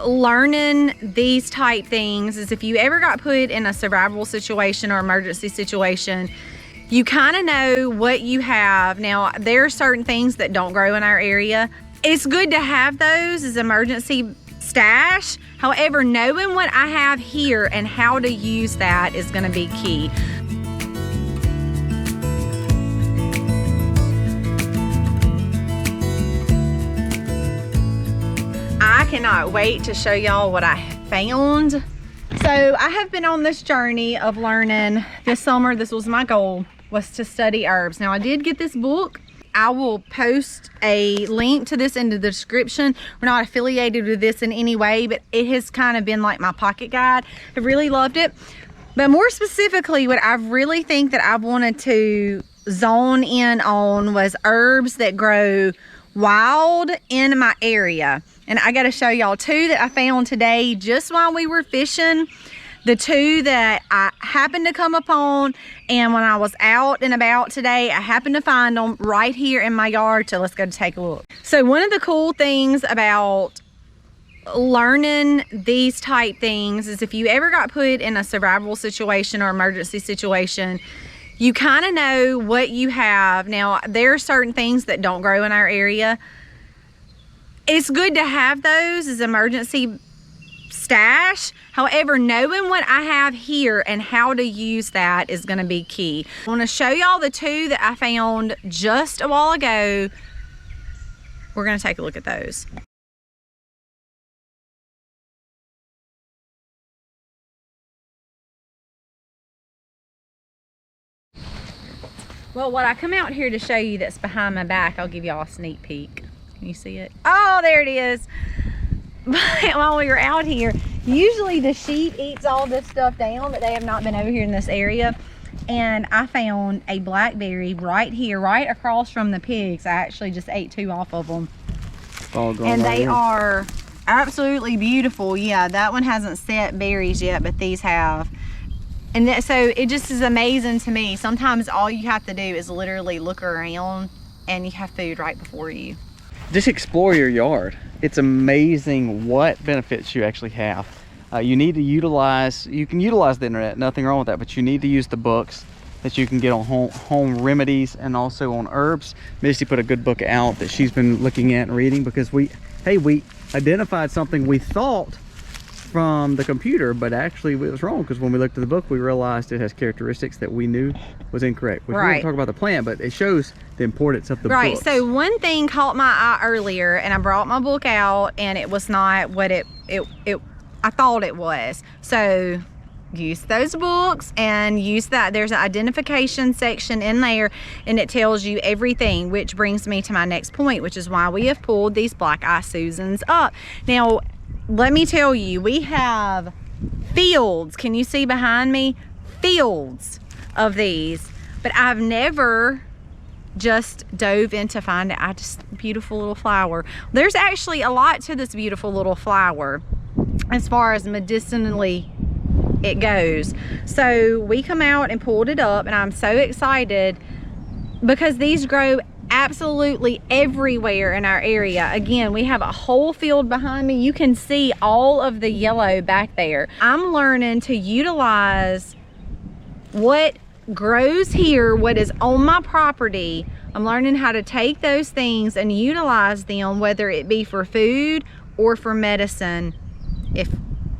learning these type things is if you ever got put in a survival situation or emergency situation, you kind of know what you have. Now, there are certain things that don't grow in our area. It's good to have those as emergency stash. However, knowing what I have here and how to use that is going to be key. I cannot wait to show y'all what I found. So I have been on this journey of learning this summer. This was my goal, was to study herbs. Now I did get this book. I will post a link to this in the description. We're not affiliated with this in any way, but it has kind of been like my pocket guide. I really loved it. But more specifically, what I really think that I wanted to zone in on was herbs that grow wild in my area. And I got to show y'all two that I found today just while we were fishing. The two that I happened to come upon, and when I was out and about today, I happened to find them right here in my yard. So let's go take a look. So one of the cool things about learning these type things is if you ever got put in a survival situation or emergency situation, you kind of know what you have. Now, there are certain things that don't grow in our area. It's good to have those as emergency stash. However, knowing what I have here and how to use that is going to be key. I want to show y'all the two that I found just a while ago. We're going to take a look at those. Well, what I come out here to show you that's behind my back, I'll give y'all a sneak peek. Can you see it? Oh, there it is. But while we were out here, usually the sheep eats all this stuff down, but they have not been over here in this area. And I found a blackberry right here, right across from the pigs. I actually just ate two off of them. And they are absolutely beautiful. Yeah, that one hasn't set berries yet, but these have. And so it just is amazing to me. Sometimes all you have to do is literally look around and you have food right before you. Just explore your yard. It's amazing what benefits you actually have. You need to utilize, you can utilize the internet, nothing wrong with that, but you need to use the books that you can get on home remedies and also on herbs. Misty put a good book out that she's been looking at and reading because we identified something we thought from the computer, but actually it was wrong because when we looked at the book, we realized it has characteristics that we knew was incorrect. We didn't talk about the plant, but it shows the importance of the book. Right. So one thing caught my eye earlier, and I brought my book out, and it was not what I thought it was. So use those books and use that. There's an identification section in there, and it tells you everything, which brings me to my next point, which is why we have pulled these Black Eye Susans up. Now, let me tell you, we have fields. Can you see behind me? Fields of these. But I've never just dove into finding beautiful little flower. There's actually a lot to this beautiful little flower as far as medicinally it goes. So we come out and pulled it up, and I'm so excited because these grow absolutely everywhere in our area. Again, we have a whole field behind me. You can see all of the yellow back there. I'm learning to utilize what grows here, what is on my property. I'm learning how to take those things and utilize them, whether it be for food or for medicine.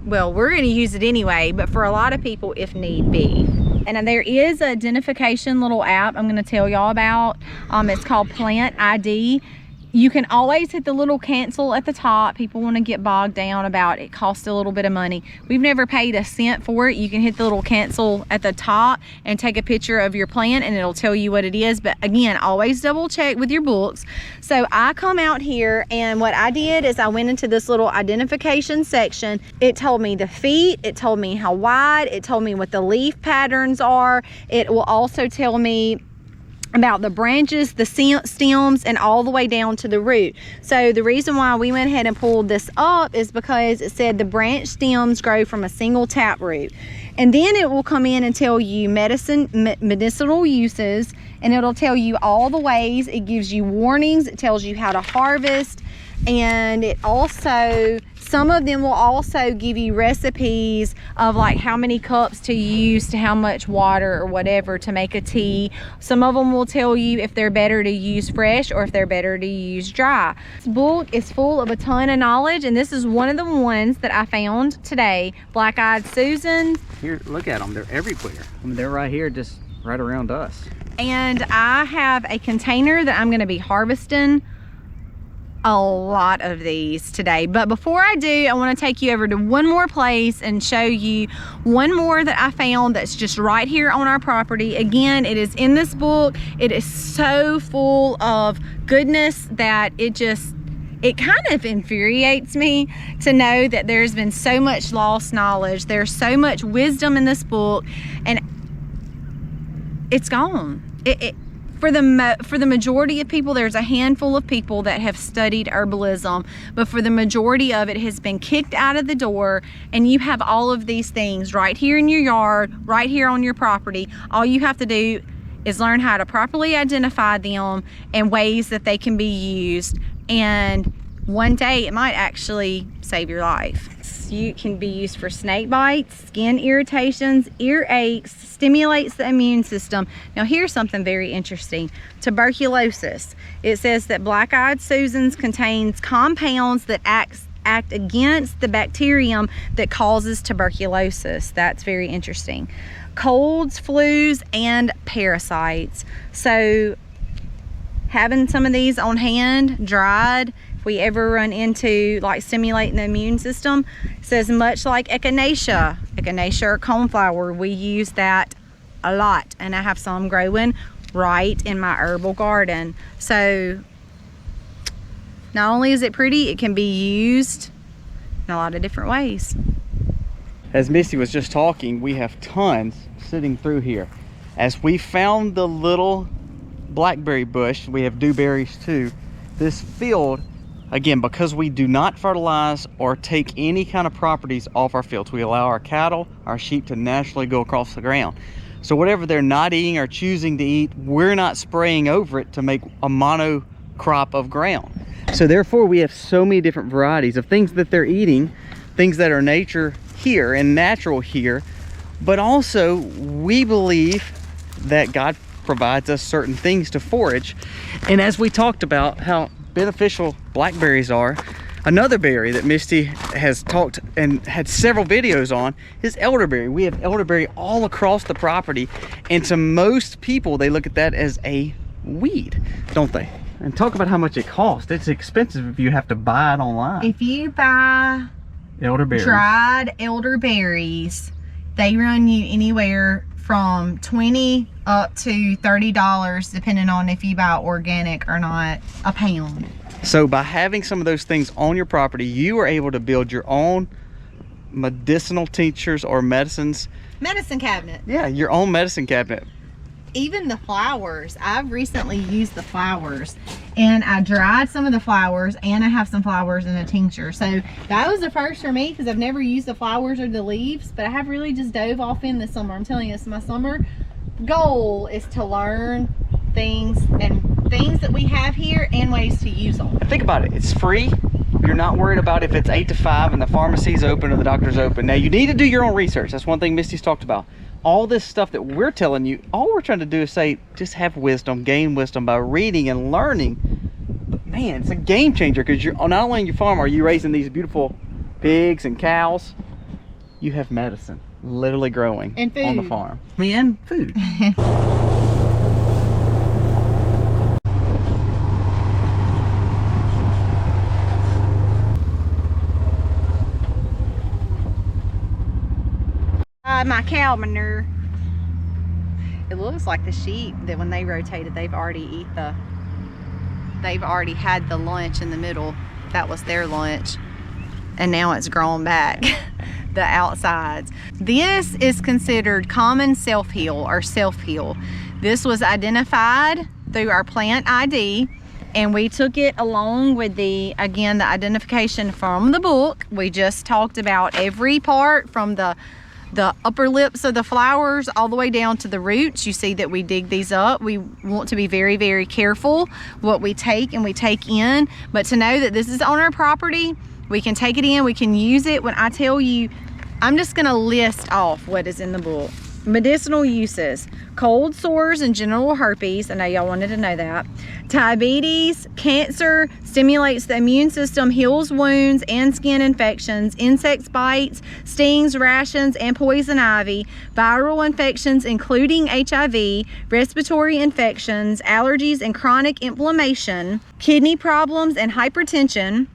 Well, we're going to use it anyway, but for a lot of people, if need be. And there is an identification little app I'm going to tell y'all about. It's called Plant ID. You can always hit the little cancel at the top. People want to get bogged down about it. Costs a little bit of money. We've never paid a cent for it. You can hit the little cancel at the top and take a picture of your plant, and it'll tell you what it is. But again, always double check with your books. So I come out here, and what I did is I went into this little identification section. It told me the feet. It told me how wide. It told me what the leaf patterns are. It will also tell me about the branches, the stems, and all the way down to the root. So the reason why we went ahead and pulled this up is because it said the branch stems grow from a single taproot. And then it will come in and tell you medicinal uses, and it'll tell you all the ways. It gives you warnings. It tells you how to harvest, and it also Some of them will also give you recipes of like how many cups to use to how much water or whatever to make a tea. Some of them will tell you if they're better to use fresh or if they're better to use dry. This book is full of a ton of knowledge, and this is one of the ones that I found today. Black-eyed Susans. Here, look at them. They're everywhere. I mean, they're right here, just right around us. And I have a container that I'm going to be harvesting a lot of these today. But before I do, I want to take you over to one more place and show you one more that I found that's just right here on our property. Again, it is in this book. It is so full of goodness that it kind of infuriates me to know that there's been so much lost knowledge. There's so much wisdom in this book, and it's gone. For the majority of people, there's a handful of people that have studied herbalism, but for the majority of it has been kicked out of the door, and you have all of these things right here in your yard, right here on your property. All you have to do is learn how to properly identify them and ways that they can be used, and one day it might actually save your life. You can be used for snake bites, skin irritations, ear aches, stimulates the immune system. Now here's something very interesting. Tuberculosis. It says that black-eyed Susans contains compounds that act against the bacterium that causes tuberculosis. That's very interesting. Colds, flus, and parasites. So having some of these on hand, dried, if we ever run into like stimulating the immune system, says much like echinacea or coneflower, we use that a lot, and I have some growing right in my herbal garden. So not only is it pretty, it can be used in a lot of different ways. As Misty was just talking, we have tons sitting through here. As we found the little blackberry bush, we have dewberries too. This field, again, because we do not fertilize or take any kind of properties off our fields, we allow our cattle, our sheep to naturally go across the ground. So whatever they're not eating or choosing to eat, we're not spraying over it to make a monocrop of ground. So therefore we have so many different varieties of things that they're eating, things that are nature here and natural here, but also we believe that God provides us certain things to forage. And as we talked about how beneficial blackberries are, another berry that Misty has talked and had several videos on is elderberry. We have elderberry all across the property, and to most people they look at that as a weed, don't they? And talk about how much it costs. It's expensive if you have to buy it online. If you buy elderberries, dried elderberries, they run you anywhere from $20 up to $30, depending on if you buy organic or not, a pound. So by having some of those things on your property, you are able to build your own medicinal tinctures or medicines. Medicine cabinet. Yeah, your own medicine cabinet. Even the flowers. I've recently used the flowers, and I dried some of the flowers, and I have some flowers in a tincture. So that was the first for me, because I've never used the flowers or the leaves, but I have really just dove off in this summer. I'm telling you, it's my summer goal is to learn things that we have here and ways to use them. And think about it, it's free. You're not worried about if it's 8 to 5 and the pharmacy's open or the doctor's open. Now you need to do your own research. That's one thing Misty's talked about. All this stuff that we're telling you, all we're trying to do is say, just have wisdom, gain wisdom by reading and learning. But man, it's a game changer, because you're not only on your farm are you raising these beautiful pigs and cows, you have medicine literally growing and food on the farm. And food. My cow manure. It looks like the sheep that when they rotated, they've already had the lunch in the middle. That was their lunch, and now it's grown back the outsides. This is considered common self-heal or self-heal. This was identified through our plant ID, and we took it along with the identification from the book. We just talked about every part from the upper lips of the flowers all the way down to the roots. You see that we dig these up. We want to be very, very careful what we take and we take in, but to know that this is on our property, We can take it in, we can use it. When I tell you, I'm just gonna list off what is in the book. Medicinal uses: cold sores and genital herpes. I know y'all wanted to know that. Diabetes, cancer, stimulates the immune system, heals wounds and skin infections, insect bites, stings, rashes, and poison ivy, viral infections including HIV, respiratory infections, allergies and chronic inflammation, kidney problems and hypertension.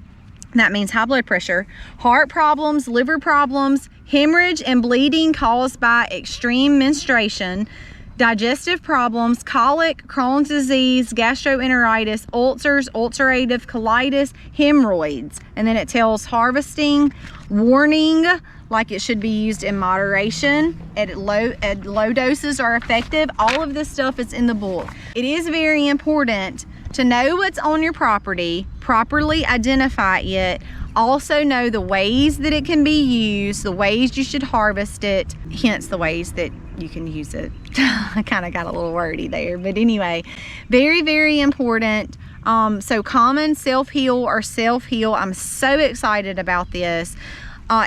That means high blood pressure, heart problems, liver problems, hemorrhage and bleeding caused by extreme menstruation, digestive problems, colic, Crohn's disease, gastroenteritis, ulcers, ulcerative colitis, hemorrhoids. And then it tells harvesting, warning, like it should be used in moderation, at low doses are effective. All of this stuff is in the book. It is very important to know what's on your property, properly identify it, also know the ways that it can be used, the ways you should harvest it, hence the ways that you can use it. I kind of got a little wordy there, but anyway, very, very important. So common self-heal or self-heal. I'm so excited about this.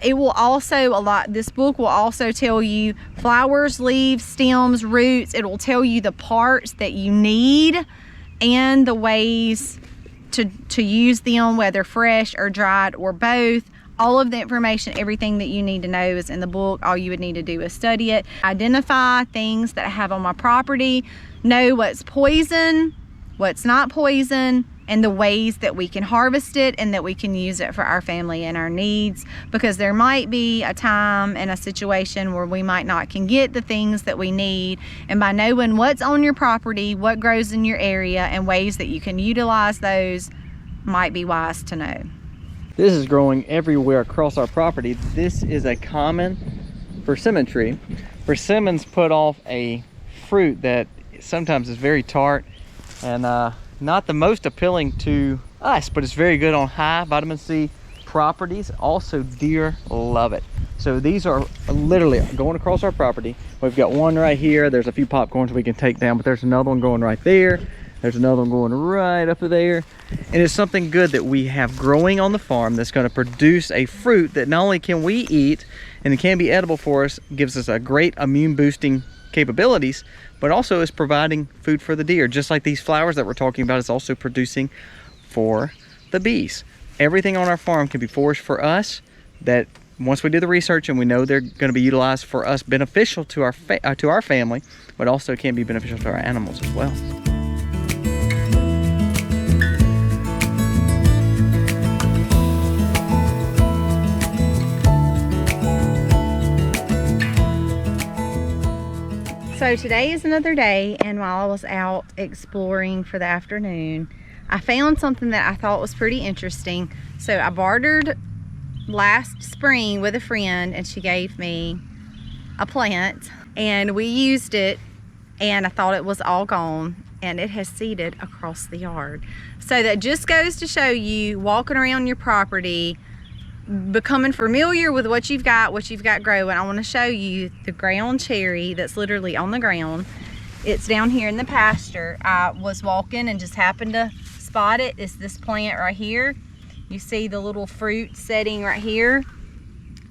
It will also, this book will also tell you flowers, leaves, stems, roots. It will tell you the parts that you need and the ways to use them, whether fresh or dried or both. All of the information, everything that you need to know is in the book. All you would need to do is study it, identify things that I have on my property, know what's poison, what's not poison, and the ways that we can harvest it and that we can use it for our family and our needs, because there might be a time and a situation where we might not can get the things that we need. And by knowing what's on your property, what grows in your area, and ways that you can utilize those, might be wise to know. This is growing everywhere across our property. This is a common persimmon tree. Persimmons put off a fruit that sometimes is very tart and not the most appealing to us, but it's very good on high vitamin C properties. Also, deer love it. So these are literally going across our property. We've got one right here. There's a few popcorns we can take down, but there's another one going right there. There's another one going right up there. And it's something good that we have growing on the farm that's going to produce a fruit that not only can we eat and it can be edible for us, gives us a great immune boosting capabilities, but also is providing food for the deer. Just like these flowers that we're talking about is also producing for the bees. Everything on our farm can be foraged for us, that once we do the research and we know they're going to be utilized for us, beneficial to our family, but also can be beneficial to our animals as well. So today is another day, and while I was out exploring for the afternoon, I found something that I thought was pretty interesting. So I bartered last spring with a friend, and she gave me a plant, and we used it, and I thought it was all gone, and it has seeded across the yard. So that just goes to show you, walking around your property, becoming familiar with what you've got growing. I want to show you the ground cherry that's literally on the ground. It's down here in the pasture. I was walking and just happened to spot it. It's this plant right here. You see the little fruit setting right here.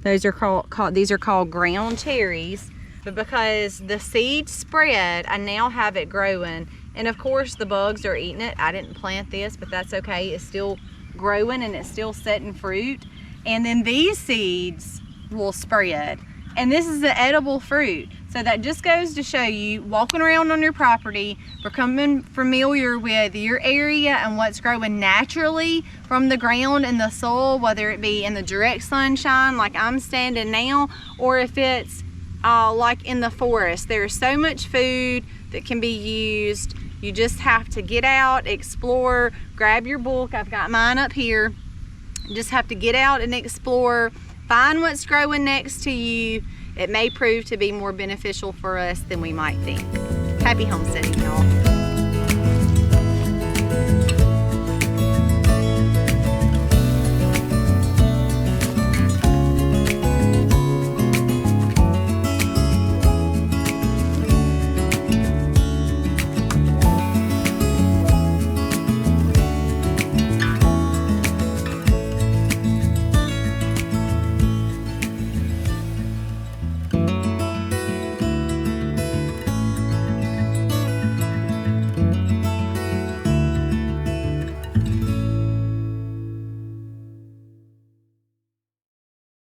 Those are these are called ground cherries. But because the seed spread, I now have it growing. And of course the bugs are eating it. I didn't plant this, but that's okay. It's still growing and it's still setting fruit. And then these seeds will spread. And this is the edible fruit. So that just goes to show you, walking around on your property, becoming familiar with your area and what's growing naturally from the ground and the soil, whether it be in the direct sunshine like I'm standing now, or if it's like in the forest. There's so much food that can be used. You just have to get out, explore, grab your book. I've got mine up here. Just have to get out and explore, find what's growing next to you. It may prove to be more beneficial for us than we might think. Happy homesteading, y'all.